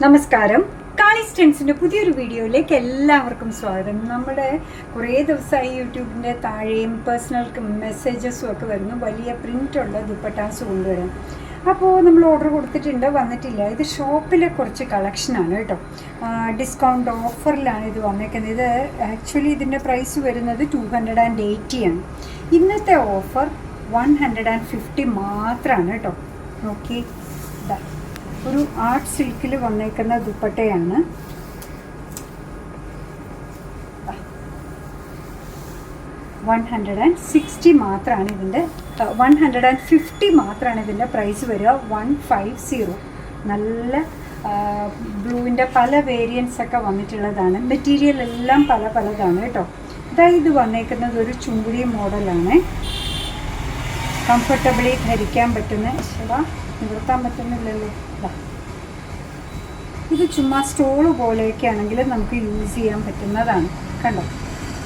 നമസ്കാരം. കാളി സ്റ്റെൻസിൻ്റെ പുതിയൊരു വീഡിയോയിലേക്ക് എല്ലാവർക്കും സ്വാഗതം. നമ്മുടെ കുറേ ദിവസമായി യൂട്യൂബിൻ്റെ താഴെയും പേഴ്സണൽ മെസ്സേജസും ഒക്കെ വരുന്നു വലിയ പ്രിൻ്റുള്ള ദുപ്പട്ടാസ് കൊണ്ടുവരാൻ. അപ്പോൾ നമ്മൾ ഓർഡർ കൊടുത്തിട്ടുണ്ട്, വന്നിട്ടില്ല. ഇത് ഷോപ്പിലെ കുറച്ച് കളക്ഷനാണ് കേട്ടോ. ഡിസ്കൗണ്ട് ഓഫറിലാണ് ഇത് വന്നേക്കുന്നത്. ഇത് ആക്ച്വലി ഇതിൻ്റെ പ്രൈസ് വരുന്നത് 280 ആണ്. ഇന്നത്തെ ഓഫർ 150 മാത്രമാണ് കേട്ടോ. നോക്കി, ഒരു ആർട്ട് സിൽക്കിൽ വന്നേക്കുന്ന ദുപ്പട്ടയാണ്. 160 മാത്രമാണ് ഇതിൻ്റെ 150 മാത്രമാണ് ഇതിൻ്റെ പ്രൈസ് വരിക. 150. നല്ല ബ്ലൂവിൻ്റെ പല വേരിയൻസ് ഒക്കെ വന്നിട്ടുള്ളതാണ്. മെറ്റീരിയൽ എല്ലാം പലതാണ് കേട്ടോ. ഇത് വന്നേക്കുന്നത് ഒരു ചുങ്കുടി മോഡലാണ്. കംഫർട്ടബിളി ധരിക്കാൻ പറ്റുന്ന, നിവർത്താൻ പറ്റുന്നില്ലല്ലോ. ഇത് ചുമ്മാ സ്റ്റോള് പോലെയൊക്കെ ആണെങ്കിൽ നമുക്ക് യൂസ് ചെയ്യാൻ പറ്റുന്നതാണ്. കണ്ടോ,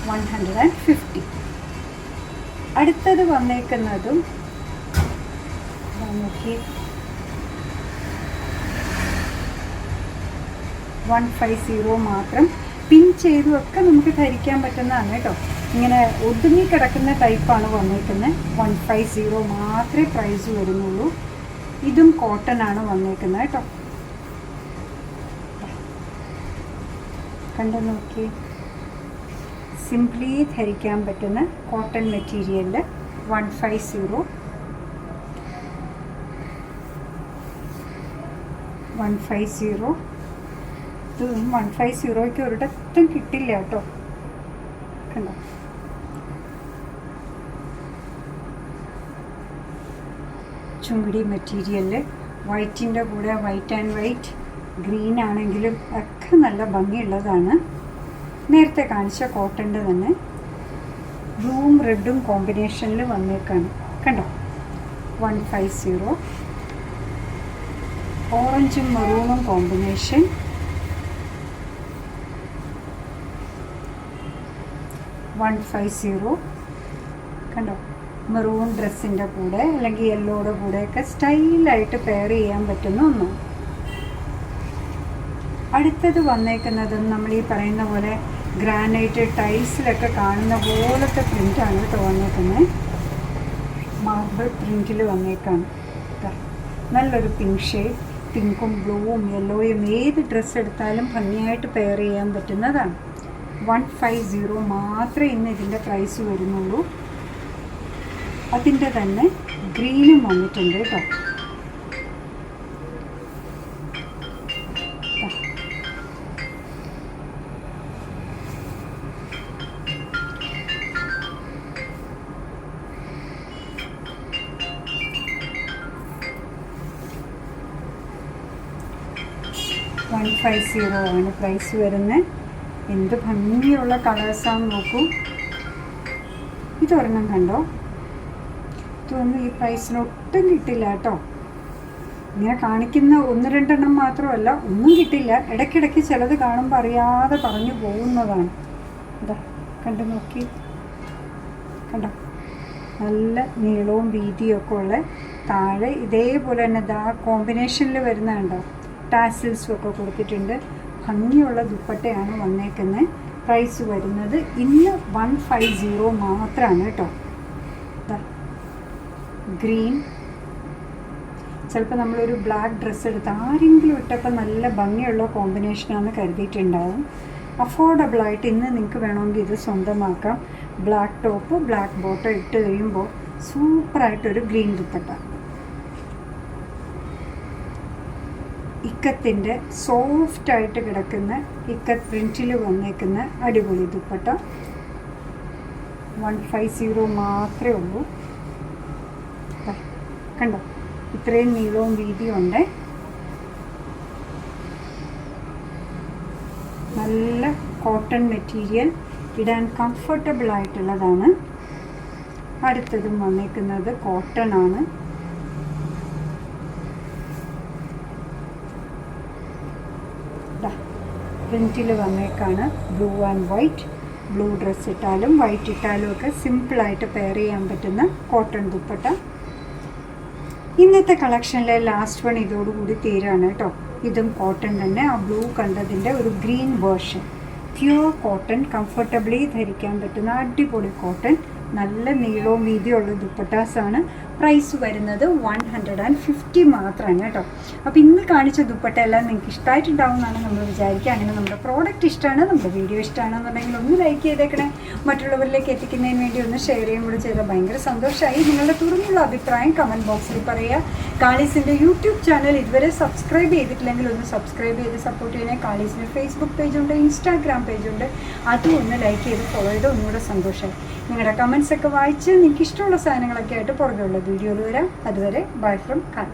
150. അടുത്തത് വന്നേക്കുന്നതും നോക്കി, 150 മാത്രം. പിൻ ചെയ്തും ഒക്കെ നമുക്ക് ധരിക്കാൻ പറ്റുന്നതാണ് കേട്ടോ. ഇങ്ങനെ ഒതുങ്ങി കിടക്കുന്ന ടൈപ്പാണ് വന്നേക്കുന്നത്. 150 മാത്രമേ പ്രൈസ് വരുന്നുള്ളൂ. ഇതും കോട്ടൺ ആണ് വന്നേക്കുന്നത് കേട്ടോ. കണ്ടു നോക്കി, സിംപ്ലി ധരിക്കാൻ പറ്റുന്ന കോട്ടൺ മെറ്റീരിയലിൽ 150. 150. ഇത് 150ക്ക് ഒരിടത്തും കിട്ടില്ല കേട്ടോ. കണ്ടോ, ചുങ്കുടി മെറ്റീരിയലിൽ വൈറ്റിൻ്റെ കൂടെ വൈറ്റ് ആൻഡ് വൈറ്റ്, ഗ്രീൻ ആണെങ്കിലും ഒക്കെ നല്ല ഭംഗിയുള്ളതാണ്. നേരത്തെ കാണിച്ച കോട്ടൻ്റെ തന്നെ ബ്ലൂവും റെഡും കോമ്പിനേഷനിൽ വന്നേക്കാണ്. കണ്ടോ, 150. ഓറഞ്ചും മെറൂണും കോമ്പിനേഷൻ, 150. കണ്ടോ, മെറൂൺ ഡ്രസ്സിൻ്റെ കൂടെ അല്ലെങ്കിൽ യെല്ലോയുടെ കൂടെയൊക്കെ സ്റ്റൈലായിട്ട് പെയർ ചെയ്യാൻ പറ്റുന്ന ഒന്നാണ്. അടുത്തത് വന്നേക്കുന്നതും നമ്മൾ ഈ പറയുന്ന പോലെ ഗ്രാനൈറ്റ് ടൈൽസിലൊക്കെ കാണുന്ന പോലത്തെ പ്രിൻ്റാണ് കേട്ടോ വന്നേക്കുന്നത്. മാർബിൾ പ്രിൻറ്റിൽ വന്നേക്കാണ്. നല്ലൊരു പിങ്ക് ഷെയ്ഡ്, പിങ്കും ബ്ലൂവും യെല്ലോയും ഏത് ഡ്രസ്സ് എടുത്താലും ഭംഗിയായിട്ട് പെയർ ചെയ്യാൻ പറ്റുന്നതാണ്. 150 മാത്രമേ ഇന്ന് ഇതിൻ്റെ പ്രൈസ് വരുന്നുള്ളൂ. അതിൻ്റെ തന്നെ ഗ്രീനും വന്നിട്ടുണ്ട് കേട്ടോ. $150 ആണ് പ്രൈസ് വരുന്നത്. എന്ത് ഭംഗിയുള്ള കളേഴ്സാന്ന് നോക്കൂ. ഇതൊരെണ്ണം കണ്ടോ, ഇതൊന്നും ഈ പ്രൈസിന് ഒട്ടും കിട്ടില്ല കേട്ടോ. ഇങ്ങനെ കാണിക്കുന്ന 1-2 മാത്രമല്ല, ഒന്നും കിട്ടില്ല. ഇടയ്ക്കിടയ്ക്ക് ചിലത് കാണുമ്പോൾ അറിയാതെ പറഞ്ഞു പോകുന്നതാണ്. ഇതാ കണ്ടു നോക്കി, കണ്ടോ, നല്ല നീളവും വീതിയും ഒക്കെ ഉള്ള താഴെ ഇതേപോലെ തന്നെ ഇതാ കോമ്പിനേഷനിൽ വരുന്ന കണ്ടോ, ടാസിൽസും ഒക്കെ കൊടുത്തിട്ടുണ്ട്. ഭംഗിയുള്ള ദുപ്പട്ടയാണ് വന്നേക്കുന്നത്. പ്രൈസ് വരുന്നത് ഇന്ന് 150 മാത്രമാണ് കേട്ടോ. ഗ്രീൻ, ചിലപ്പോൾ നമ്മളൊരു ബ്ലാക്ക് ഡ്രസ്സ് എടുത്ത് ആരെങ്കിലും ഇട്ടപ്പോൾ നല്ല ഭംഗിയുള്ള കോമ്പിനേഷനാണെന്ന് കരുതിയിട്ടുണ്ടാവും. അഫോർഡബിളായിട്ട് ഇന്ന് നിങ്ങൾക്ക് വേണമെങ്കിൽ ഇത് സ്വന്തമാക്കാം. ബ്ലാക്ക് ടോപ്പ് ബ്ലാക്ക് ബോട്ടം ഇട്ട് കഴിയുമ്പോൾ സൂപ്പറായിട്ടൊരു ഗ്രീൻ ദുപ്പട്ട. ഇക്കത്തിൻ്റെ സോഫ്റ്റായിട്ട് കിടക്കുന്ന ഇക്കത്ത് പ്രിൻറ്റിൽ വന്നേക്കുന്ന അടിപൊളി ദുപ്പട്ട. 150 മാത്രമേ ഉള്ളൂ. കണ്ടോ, ഇത്രയും നീളവും വീതിയും ഉണ്ട്. നല്ല കോട്ടൺ മെറ്റീരിയൽ, ഇടാൻ കംഫർട്ടബിൾ ആയിട്ടുള്ളതാണ്. അടുത്തതും വന്നേക്കുന്നത് കോട്ടൺ ആണ്. പ്രിൻറ്റിൽ വന്നേക്കാണ് blue and white. Blue dress ഇട്ടാലും വൈറ്റ് ഇട്ടാലും ഒക്കെ സിമ്പിളായിട്ട് പെയർ ചെയ്യാൻ പറ്റുന്ന കോട്ടൺ ദുപ്പട്ട. ഇന്നത്തെ കളക്ഷനിലെ ലാസ്റ്റ് വൺ ഇതോടുകൂടി തീരാണ് കേട്ടോ. ഇതും കോട്ടൺ തന്നെ. ആ ബ്ലൂ കണ്ടതിൻ്റെ ഒരു green version. Pure cotton, comfortably ധരിക്കാൻ പറ്റുന്ന അടിപൊളി കോട്ടൺ. നല്ല നീളവും വീതിയുള്ള ദുപ്പട്ടാസാണ്. പ്രൈസ് വരുന്നത് 150 മാത്രമാണ് കേട്ടോ. അപ്പോൾ ഇന്ന് കാണിച്ച ദുപ്പട്ട എല്ലാം നിങ്ങൾക്ക് ഇഷ്ടമായിട്ടുണ്ടാവും എന്നാണ് നമ്മൾ വിചാരിക്കുക. അങ്ങനെ നമ്മുടെ പ്രോഡക്റ്റ് ഇഷ്ടമാണ്, നമ്മുടെ വീഡിയോ ഇഷ്ടമാണെന്നുണ്ടെങ്കിൽ ഒന്ന് ലൈക്ക് ചെയ്തേക്കണേ. മറ്റുള്ളവരിലേക്ക് എത്തിക്കുന്നതിന് വേണ്ടി ഒന്ന് ഷെയർ ചെയ്യുകയും കൂടി ചെയ്താൽ ഭയങ്കര സന്തോഷമായി. നിങ്ങളുടെ തുറന്നുള്ള അഭിപ്രായം കമൻറ്റ് ബോക്സിൽ പറയുക. കാളീസിൻ്റെ യൂട്യൂബ് ചാനൽ ഇതുവരെ സബ്സ്ക്രൈബ് ചെയ്തിട്ടില്ലെങ്കിൽ ഒന്ന് സബ്സ്ക്രൈബ് ചെയ്ത് സപ്പോർട്ട് ചെയ്യണേ. കാളീസിൻ്റെ ഫേസ്ബുക്ക് പേജുണ്ട്, ഇൻസ്റ്റാഗ്രാം പേജുണ്ട്, അതും ഒന്ന് ലൈക്ക് ചെയ്ത് ഫോളോ ചെയ്ത് ഒന്നുകൂടെ സന്തോഷമായി. നിങ്ങളുടെ കമൻസൊക്കെ വായിച്ച് നിങ്ങൾക്ക് ഇഷ്ടമുള്ള സാധനങ്ങളൊക്കെ ആയിട്ട് പുറകെയുള്ള വീഡിയോയിൽ വരാം. അതുവരെ ബൈ ഫ്രം കാളി.